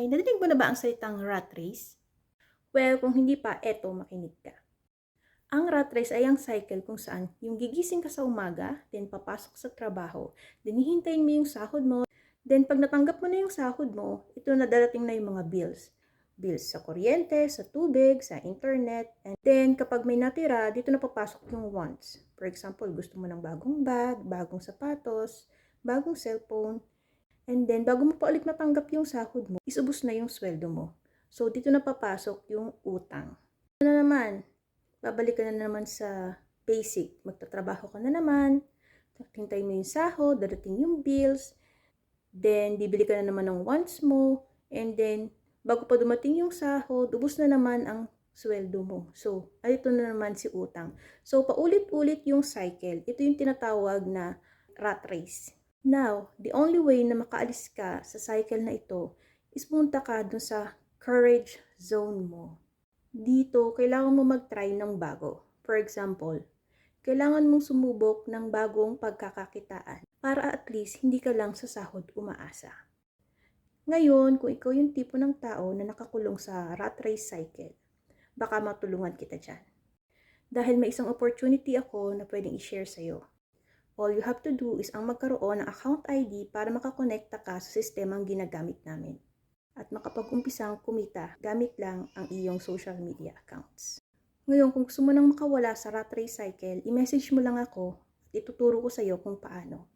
Hi! Narinig mo na ba ang salitang rat race? Well, kung hindi pa, eto makinig ka. Ang rat race ay ang cycle kung saan yung gigising ka sa umaga, then papasok sa trabaho, then hihintayin mo yung sahod mo, then pag natanggap mo na yung sahod mo, ito na darating na yung mga bills. Bills sa kuryente, sa tubig, sa internet, and then kapag may natira, dito na papasok yung wants. For example, gusto mo ng bagong bag, bagong sapatos, bagong cellphone, and then, bago mo pa ulit matanggap yung sahod mo, isubos na yung sweldo mo. So, dito na papasok yung utang. Ano na naman, babalik ka na naman sa basic. Magtatrabaho ka na naman, hintay mo yung sahod, darating yung bills, then, bibili ka na naman ng wants mo, and then, bago pa dumating yung sahod, ubos na naman ang sweldo mo. So, ito na naman si utang. So, paulit-ulit yung cycle. Ito yung tinatawag na rat race. Now, the only way na makaalis ka sa cycle na ito is pumunta ka dun sa courage zone mo. Dito, kailangan mo mag-try ng bago. For example, kailangan mong sumubok ng bagong pagkakakitaan para at least hindi ka lang sa sahod umaasa. Ngayon, kung ikaw yung tipo ng tao na nakakulong sa rat race cycle, baka matulungan kita dyan. Dahil may isang opportunity ako na pwedeng i-share sa'yo. All you have to do is ang magkaroon ng account ID para makakonekta ka sa sistemang ginagamit namin at makapag-umpisang kumita gamit lang ang iyong social media accounts. Ngayon, kung gusto mo nang makawala sa rat race cycle, i-message mo lang ako at ituturo ko sa iyo kung paano.